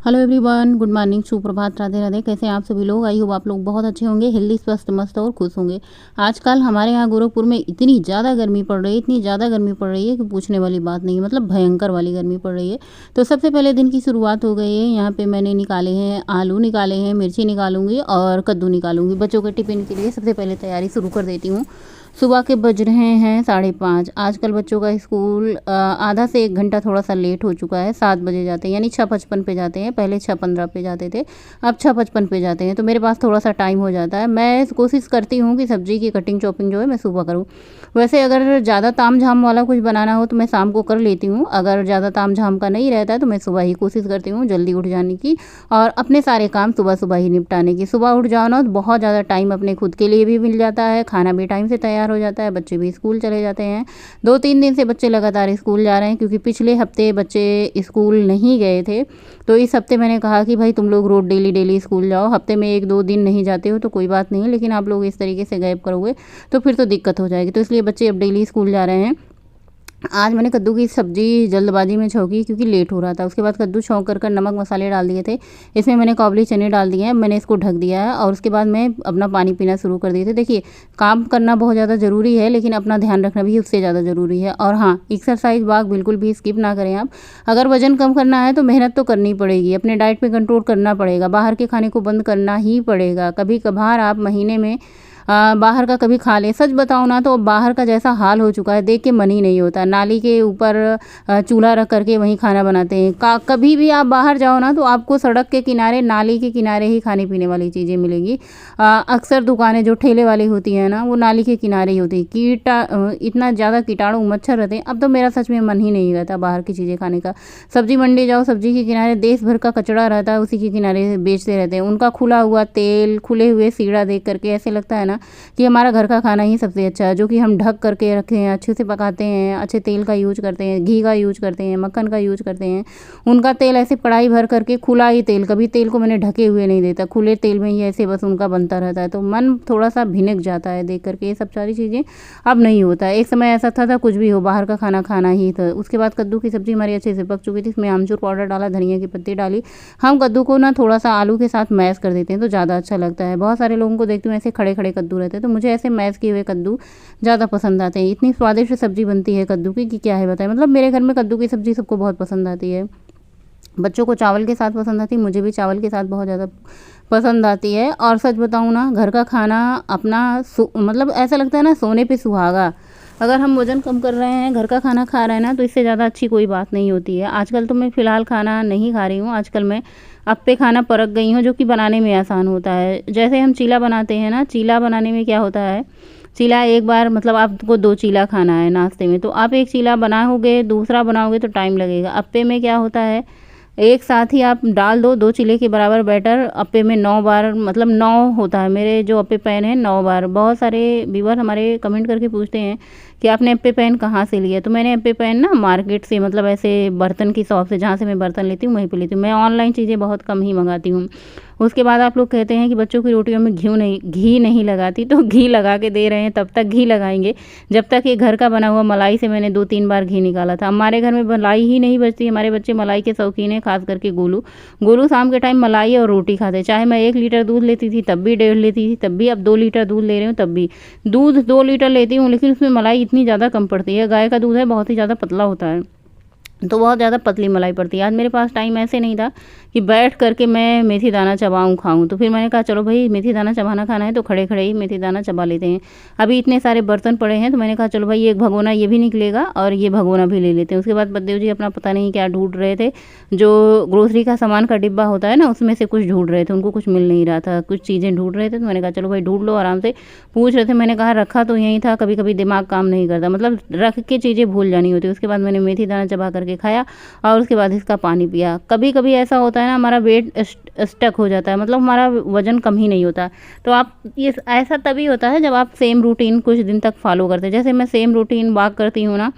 Hello everyone, good morning, सुप्रभात, राधे राधे। कैसे हैं आप सभी लोग? आई होप आप लोग बहुत अच्छे होंगे, हेल्दी, स्वस्थ, मस्त और खुश होंगे। आजकल हमारे यहाँ गोरखपुर में इतनी ज़्यादा गर्मी पड़ रही है, इतनी ज़्यादा गर्मी पड़ रही है कि पूछने वाली बात नहीं है। मतलब भयंकर वाली गर्मी पड़ रही है। तो सबसे पहले दिन की शुरुआत हो गई है। यहाँ पे मैंने निकाले हैं आलू, निकाले हैं मिर्ची, निकालूंगी और कद्दू निकालूंगी। बच्चों के टिफिन के लिए सबसे पहले तैयारी शुरू कर देती हूँ। सुबह के बज रहे हैं 5:30। आजकल बच्चों का स्कूल आधा से 1 घंटा थोड़ा सा लेट हो चुका है। 7 बजे जाते हैं, यानी 6:55 पे जाते हैं। पहले 6:15 पे जाते थे, अब 6:55 पे जाते हैं। तो मेरे पास थोड़ा सा टाइम हो जाता है। मैं कोशिश करती हूँ कि सब्ज़ी की कटिंग चॉपिंग जो है मैं सुबह करूँ। वैसे अगर ज़्यादा ताम झाम वाला कुछ बनाना हो तो मैं शाम को कर लेती हूँ। अगर ज़्यादा ताम झाम का नहीं रहता है तो मैं सुबह ही कोशिश करती हूँ जल्दी उठ जाने की और अपने सारे काम सुबह सुबह ही निपटाने की। सुबह उठ जाओ ना तो बहुत ज़्यादा टाइम अपने खुद के लिए भी मिल जाता है, खाना भी टाइम से तैयार हो जाता है, बच्चे भी स्कूल चले जाते हैं। 2-3 दिन से बच्चे लगातार स्कूल जा रहे हैं क्योंकि पिछले हफ्ते बच्चे स्कूल नहीं गए थे। तो इस हफ्ते मैंने कहा कि भाई तुम लोग रोज़ डेली डेली स्कूल जाओ। हफ्ते में 1-2 दिन नहीं जाते हो तो कोई बात नहीं, लेकिन आप लोग इस तरीके से गायब करोगे तो फिर तो दिक्कत हो जाएगी। तो इसलिए बच्चे अब डेली स्कूल जा रहे हैं। आज मैंने कद्दू की सब्ज़ी जल्दबाजी में छौंकी क्योंकि लेट हो रहा था। उसके बाद कद्दू छौंक कर नमक मसाले डाल दिए थे। इसमें मैंने काबुली चने डाल दिए हैं। मैंने इसको ढक दिया है और उसके बाद मैं अपना पानी पीना शुरू कर दिए थे। देखिए, काम करना बहुत ज़्यादा ज़रूरी है, लेकिन अपना ध्यान रखना भी उससे ज़्यादा ज़रूरी है। और हाँ, एक्सरसाइज वॉक बिल्कुल भी स्किप ना करें आप। अगर वजन कम करना है तो मेहनत तो करनी पड़ेगी, अपने डाइट पे कंट्रोल करना पड़ेगा, बाहर के खाने को बंद करना ही पड़ेगा। कभी कभार आप महीने में बाहर का कभी खा लें। सच बताओ ना तो बाहर का जैसा हाल हो चुका है, देख के मन ही नहीं होता। नाली के ऊपर चूल्हा रख करके वहीं खाना बनाते हैं। कभी भी आप बाहर जाओ ना तो आपको सड़क के किनारे, नाली के किनारे ही खाने पीने वाली चीज़ें मिलेंगी। अक्सर दुकानें जो ठेले वाली होती हैं ना वो नाली के किनारे ही होती है। इतना ज़्यादा कीटाणु मच्छर रहते हैं। अब तो मेरा सच में मन ही नहीं रहता बाहर की चीज़ें खाने का। सब्जी मंडी जाओ, सब्जी के किनारे देश भर का कचड़ा रहता है, उसी के किनारे बेचते रहते हैं। उनका खुला हुआ तेल, खुले हुए सीढ़ा देख करके ऐसे लगता है ना कि हमारा घर का खाना ही सबसे अच्छा है, जो कि हम ढक करके रखे हैं, अच्छे से पकाते हैं, अच्छे तेल का यूज करते हैं, घी का यूज करते हैं, मक्खन का यूज करते हैं। उनका तेल ऐसे कढ़ाई भर करके खुला ही तेल, कभी तेल को मैंने ढके हुए नहीं देता, खुले तेल में ही ऐसे बस उनका बनता रहता है। तो मन थोड़ा सा भिनक जाता है देख करके। ये सब सारी चीज़ें अब नहीं होता है। एक समय ऐसा था कुछ भी हो बाहर का खाना खाना ही था। उसके बाद कद्दू की सब्ज़ी हमारी अच्छे से पक चुकी थी। इसमें आमचूर पाउडर डाला, धनिया की पत्ती डाली। हम कद्दू को ना थोड़ा सा आलू के साथ मैश कर देते हैं तो ज़्यादा अच्छा लगता है। बहुत सारे लोगों को देखती हूँ ऐसे खड़े खड़े कद्दू रहते हैं, तो मुझे ऐसे मैश किए हुए कद्दू ज़्यादा पसंद आते हैं। इतनी स्वादिष्ट सब्ज़ी बनती है कद्दू की कि क्या है बताएं। मतलब मेरे घर में कद्दू की सब्ज़ी सबको बहुत पसंद आती है। बच्चों को चावल के साथ पसंद आती है, मुझे भी चावल के साथ बहुत ज़्यादा पसंद आती है। और सच बताऊँ ना, घर का खाना अपना मतलब ऐसा लगता है ना सोने पे सुहागा। अगर हम वज़न कम कर रहे हैं, घर का खाना खा रहे हैं ना, तो इससे ज़्यादा अच्छी कोई बात नहीं होती है। आजकल तो मैं फ़िलहाल खाना नहीं खा रही हूँ। आजकल मैं अप्पे खाना परख गई हूँ, जो कि बनाने में आसान होता है। जैसे हम चीला बनाते हैं ना, चीला बनाने में क्या होता है, चीला एक बार मतलब आपको 2 चीला खाना है नाश्ते में, तो आप 1 चीला बनाओगे, दूसरा बनाओगे तो टाइम लगेगा। अप्पे में क्या होता है, एक साथ ही आप डाल दो 2 चीले के बराबर बैटर। अप्पे में 9 बार, मतलब 9 होता है। मेरे जो अप्पे पैन है 9 बार। बहुत सारे व्यूअर हमारे कमेंट करके पूछते हैं कि आपने अप्पे पैन कहाँ से लिया। तो मैंने अप्पे पैन ना मार्केट से, मतलब ऐसे बर्तन की शॉप से, जहाँ से मैं बर्तन लेती हूँ वहीं पे लेती हूँ। मैं ऑनलाइन चीज़ें बहुत कम ही मंगाती हूँ। उसके बाद आप लोग कहते हैं कि बच्चों की रोटियों में घी नहीं लगाती, तो घी लगा के दे रहे हैं, तब तक घी लगाएंगे जब तक ये घर का बना हुआ मलाई से मैंने 2-3 बार घी निकाला था। हमारे घर में मलाई ही नहीं बचती। हमारे बच्चे मलाई के शौकीन हैं, खास करके गोलू शाम के टाइम मलाई और रोटी खाते। चाहे मैं 1 लीटर दूध लेती थी तब भी, 1.5 लेती थी तब भी, अब 2 लीटर दूध ले रही हूँ तब भी। दूध 2 लीटर लेती हूँ, लेकिन उसमें मलाई इतनी ज़्यादा कम पड़ती है। गाय का दूध है, बहुत ही ज़्यादा पतला होता है, तो बहुत ज़्यादा पतली मलाई पड़ती है। आज मेरे पास टाइम ऐसे नहीं था कि बैठ करके मैं मेथी दाना चबाऊँ खाऊँ, तो फिर मैंने कहा चलो भाई मेथी दाना चबाना खाना है तो खड़े खड़े ही मेथी दाना चबा लेते हैं। अभी इतने सारे बर्तन पड़े हैं तो मैंने कहा चलो भाई 1 भगोना ये भी निकलेगा और ये भगोना भी ले लेते हैं। उसके बाद बद्देव जी अपना पता नहीं क्या ढूंढ रहे थे, जो ग्रोसरी का सामान का डिब्बा होता है ना, उसमें से कुछ ढूंढ रहे थे। उनको कुछ मिल नहीं रहा था, कुछ चीज़ें ढूंढ रहे थे। तो मैंने कहा चलो भाई ढूंढ लो आराम से। पूछ रहे थे, मैंने कहा रखा तो यहीं था। कभी कभी दिमाग काम नहीं करता, मतलब रख के चीज़ें भूल जानी होती। उसके बाद मैंने मेथी दाना चबा करके खाया और उसके बाद इसका पानी पिया। कभी कभी ऐसा होता है ना, हमारा वेट स्टक हो जाता है, मतलब हमारा वजन कम ही नहीं होता। तो आप ये ऐसा तभी होता है जब आप सेम रूटीन कुछ दिन तक फॉलो करते हैं। जैसे मैं सेम रूटीन वॉक करती हूँ ना,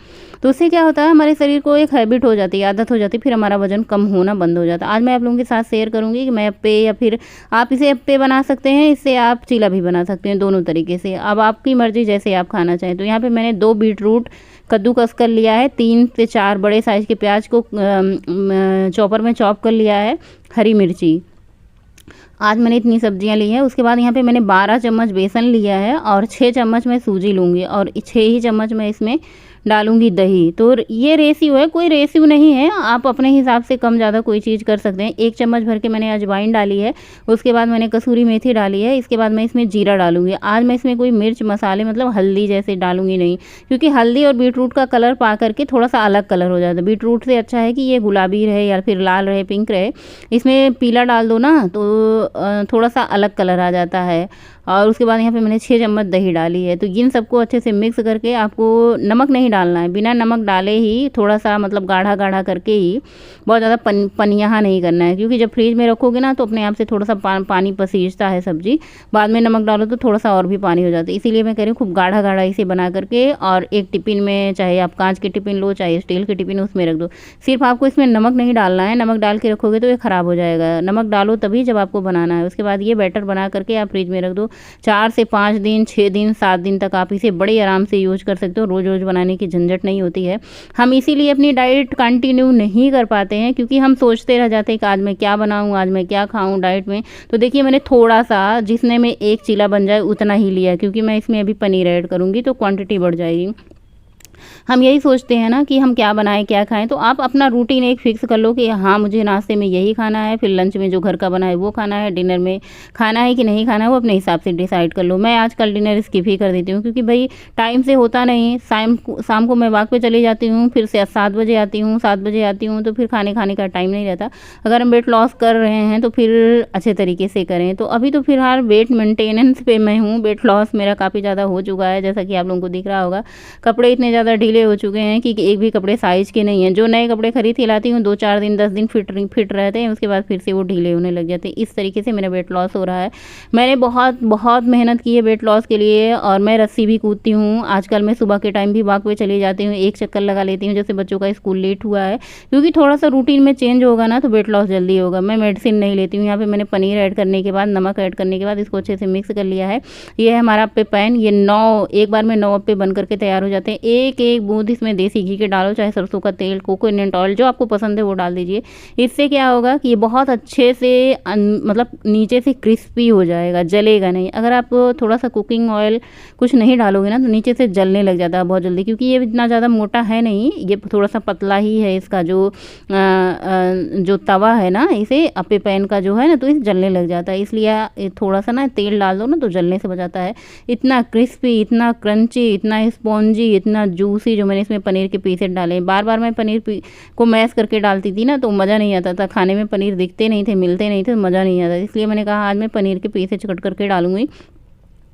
तो उससे क्या होता है, हमारे शरीर को एक हैबिट हो जाती है, आदत हो जाती है, फिर हमारा वजन कम होना बंद हो जाता है। आज मैं आप लोगों के साथ शेयर करूँगी कि मैं अप्पे, या फिर आप इसे अप्पे बना सकते हैं, इससे आप चीला भी बना सकते हैं, दोनों तरीके से। अब आपकी मर्जी, जैसे आप खाना चाहें। तो यहाँ पे मैंने 2 बीटरूट कद्दूकस कर लिया है, 3 से 4 बड़े साइज़ के प्याज को चॉपर में चॉप कर लिया है, हरी मिर्ची। आज मैंने इतनी सब्जियां ली हैं। उसके बाद यहाँ पे मैंने 12 चम्मच बेसन लिया है और 6 चम्मच मैं सूजी लूँगी और 6 ही चम्मच मैं इसमें डालूंगी दही। तो ये रेशियो है, कोई रेशियो नहीं है, आप अपने हिसाब से कम ज़्यादा कोई चीज़ कर सकते हैं। 1 चम्मच भर के मैंने अजवाइन डाली है। उसके बाद मैंने कसूरी मेथी डाली है। इसके बाद मैं इसमें जीरा डालूंगी। आज मैं इसमें कोई मिर्च मसाले मतलब हल्दी जैसे डालूंगी नहीं, क्योंकि हल्दी और बीटरूट का कलर पा करके थोड़ा सा अलग कलर हो जाता है। बीटरूट से अच्छा है कि ये गुलाबी रहे या फिर लाल रहे, पिंक रहे। इसमें पीला डाल दो ना तो थोड़ा सा अलग कलर आ जाता है। और उसके बाद यहाँ पे मैंने 6 चम्मच दही डाली है। तो इन सबको अच्छे से मिक्स करके आपको नमक नहीं डालना है, बिना नमक डाले ही थोड़ा सा मतलब गाढ़ा गाढ़ा करके ही, बहुत ज़्यादा पनिया नहीं करना है, क्योंकि जब फ्रीज में रखोगे ना तो अपने आप से थोड़ा सा पानी पसीजता है सब्जी। बाद में नमक डालो तो थोड़ा सा और भी पानी हो जाता है। इसीलिए मैं कह रही हूँ खूब गाढ़ा गाढ़ा इसे बना करके, और एक टिफिन में, चाहे आप कांच के टिफिन लो चाहे स्टील के टिफिन, उसमें रख दो। सिर्फ आपको इसमें नमक नहीं डालना है, नमक डाल के रखोगे तो ये ख़राब हो जाएगा। नमक डालो तभी जब आपको बनाना है। उसके बाद ये बैटर बना करके आप फ्रिज में रख दो। 4 से 5 दिन, 6 दिन, 7 दिन तक आप इसे बड़े आराम से यूज कर सकते हो। रोज़ रोज़ बनाने की झंझट नहीं होती है। हम इसीलिए अपनी डाइट कंटिन्यू नहीं कर पाते हैं, क्योंकि हम सोचते रह जाते हैं कि आज मैं क्या बनाऊं, आज मैं क्या खाऊं डाइट में। तो देखिए मैंने थोड़ा सा, जिसने में 1 चीला बन जाए उतना ही लिया, क्योंकि मैं इसमें अभी पनीर ऐड करूँगी तो क्वांटिटी बढ़ जाएगी। हम यही सोचते हैं ना कि हम क्या बनाएं क्या खाएं। तो आप अपना रूटीन एक फिक्स कर लो कि हाँ मुझे नाश्ते में यही खाना है, फिर लंच में जो घर का बना है वो खाना है, डिनर में खाना है कि नहीं खाना है वो अपने हिसाब से डिसाइड कर लो। मैं आजकल डिनर स्किप ही कर देती हूँ, क्योंकि भाई टाइम से होता नहीं। शाम को मैं वॉक पे चली जाती हूँ, फिर से 7 बजे आती हूँ, 7 बजे आती हूँ, तो फिर खाने का टाइम नहीं रहता। अगर हम वेट लॉस कर रहे हैं तो फिर अच्छे तरीके से करें। तो अभी तो फिलहाल वेट मेंटेनेंस पे मैं हूँ। वेट लॉस मेरा काफ़ी ज़्यादा हो चुका है, जैसा कि आप लोगों को दिख रहा होगा। कपड़े इतने ज़्यादा ढीले हो चुके हैं कि एक भी कपड़े साइज़ के नहीं हैं। जो नए कपड़े खरीद के लाती हूँ 2-4 दिन 10 दिन फिट रहते हैं, उसके बाद फिर से वो ढीले होने लग जाते हैं। इस तरीके से मेरा वेट लॉस हो रहा है। मैंने बहुत बहुत मेहनत की है वेट लॉस के लिए, और मैं रस्सी भी कूदती हूँ। आजकल मैं सुबह के टाइम भी वॉक पे चली जाती हूँ, 1 चक्कर लगा लेती हूँ, जैसे बच्चों का स्कूल लेट हुआ है, क्योंकि थोड़ा सा रूटीन में चेंज होगा ना तो वेट लॉस जल्दी होगा। मैं मेडिसिन नहीं लेती हूँ। यहाँ पे मैंने पनीर ऐड करने के बाद, नमक ऐड करने के बाद इसको अच्छे से मिक्स कर लिया है। ये है हमारा अप्पे पैन। ये 9 एक बार में 9 अप्पे बन करके तैयार हो जाते हैं। एक एक बूंद इसमें देसी घी के डालो, चाहे सरसों का तेल, कोकोनट ऑयल, जो आपको पसंद है वो डाल दीजिए। इससे क्या होगा कि ये बहुत अच्छे से मतलब नीचे से क्रिस्पी हो जाएगा, जलेगा नहीं। अगर आप थोड़ा सा कुकिंग ऑयल कुछ नहीं डालोगे ना तो नीचे से जलने लग जाता है बहुत जल्दी, क्योंकि ये इतना ज़्यादा मोटा है नहीं, ये थोड़ा सा पतला ही है। इसका जो तवा है ना, इसे अप्पे पैन का जो है ना, तो इसे जलने लग जाता है। इसलिए थोड़ा सा ना तेल डाल दो ना तो जलने से बचाता है। इतना क्रिस्पी, इतना क्रंची, इतना स्पॉन्जी, इतना जूसी जो मैंने इसमें पनीर के पीसेस डाले। बार बार मैं पनीर को मैश करके डालती थी ना तो मज़ा नहीं आता था खाने में। पनीर दिखते नहीं थे, मिलते नहीं थे, मज़ा नहीं आता। इसलिए मैंने कहा आज मैं पनीर के पीसेस कट करके डालूंगी।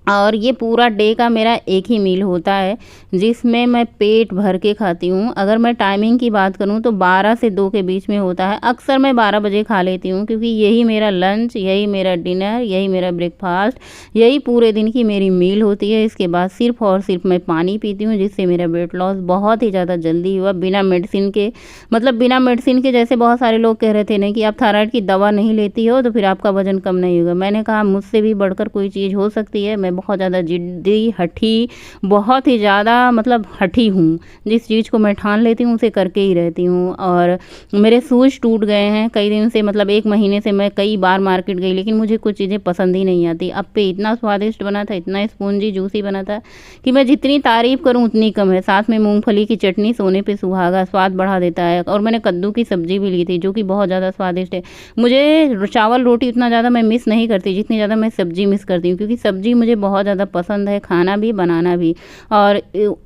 और ये पूरा डे का मेरा एक ही मील होता है, जिसमें मैं पेट भर के खाती हूँ। अगर मैं टाइमिंग की बात करूँ तो 12 से 2 के बीच में होता है। अक्सर मैं 12 बजे खा लेती हूँ, क्योंकि यही मेरा लंच, यही मेरा डिनर, यही मेरा ब्रेकफास्ट, यही पूरे दिन की मेरी मील होती है। इसके बाद सिर्फ और सिर्फ मैं पानी पीती हूँ, जिससे मेरा वेट लॉस बहुत ही ज़्यादा जल्दी हुआ, बिना मेडिसिन के। मतलब बिना मेडिसिन के, जैसे बहुत सारे लोग कह रहे थे ना कि आप थायराइड की दवा नहीं लेती हो तो फिर आपका वजन कम नहीं होगा। मैंने कहा मुझसे भी बढ़कर कोई चीज़ हो सकती है। मैं बहुत ज़्यादा जिद्दी, हठी, बहुत ही ज़्यादा मतलब हठी हूँ। जिस चीज़ को मैं ठान लेती हूँ उसे करके ही रहती हूँ। और मेरे शूज़ टूट गए हैं कई दिन से, मतलब 1 महीने से मैं कई बार मार्केट गई, लेकिन मुझे कुछ चीज़ें पसंद ही नहीं आती। अप्पे इतना स्वादिष्ट बना था, इतना स्पॉन्जी जूसी बना था कि मैं जितनी तारीफ़ करूँ उतनी कम है। साथ में मूंगफली की चटनी, सोने पे सुहागा, स्वाद बढ़ा देता है। और मैंने कद्दू की सब्ज़ी भी ली थी, जो कि बहुत ज़्यादा स्वादिष्ट है। मुझे चावल रोटी उतना ज़्यादा मैं मिस नहीं करती जितनी ज़्यादा मैं सब्ज़ी मिस करती हूँ, क्योंकि सब्ज़ी मुझे बहुत ज़्यादा पसंद है, खाना भी बनाना भी। और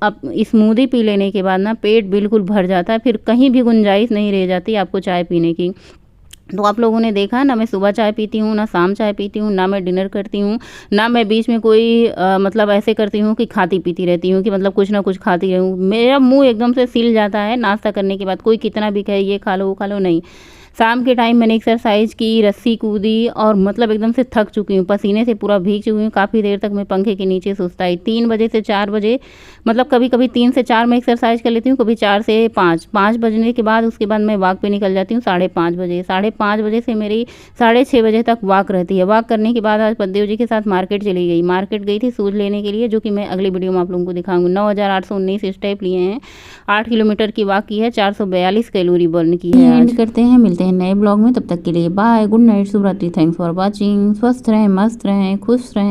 अब स्मूदी पी लेने के बाद ना पेट बिल्कुल भर जाता है, फिर कहीं भी गुंजाइश नहीं रह जाती आपको चाय पीने की। तो आप लोगों ने देखा ना, मैं सुबह चाय पीती हूँ, ना शाम चाय पीती हूँ, ना मैं डिनर करती हूँ, ना मैं बीच में कोई मतलब ऐसे करती हूँ कि खाती पीती रहती हूँ, कि मतलब कुछ ना कुछ खाती रहूँ। मेरा मुंह एकदम से सिल जाता है नाश्ता करने के बाद। कोई कितना भी कहे ये खा लो वो खा लो, नहीं। शाम के टाइम मैंने एक्सरसाइज की, रस्सी कूदी, और मतलब एकदम से थक चुकी हूँ, पसीने से पूरा भीग चुकी हूँ। काफ़ी देर तक मैं पंखे के नीचे सुस्ताई। 3 बजे से 4 बजे, मतलब कभी कभी 3 से 4 मैं एक्सरसाइज कर लेती हूँ, कभी 4 से 5 बजने के बाद उसके बाद मैं वॉक पे निकल जाती हूँ 5:30 बजे। 5:30 बजे से मेरी 6:30 बजे तक वॉक रहती है। वॉक करने के बाद आज पद्देव जी के साथ मार्केट चली गई। मार्केट गई थी शूज़ लेने के लिए, जो कि मैं अगली वीडियो में आप लोगों को दिखाऊंगी। 9819 स्टेप लिए हैं, 8 किलोमीटर की वॉक की है, 442 कैलोरी बर्न की है। एंड करते हैं, मिलते मिलते हैं नए ब्लॉग में, तब तक के लिए बाय, गुड नाइट, शुभ रात्रि, थैंक्स फॉर वॉचिंग। स्वस्थ रहें, मस्त रहें, खुश रहें।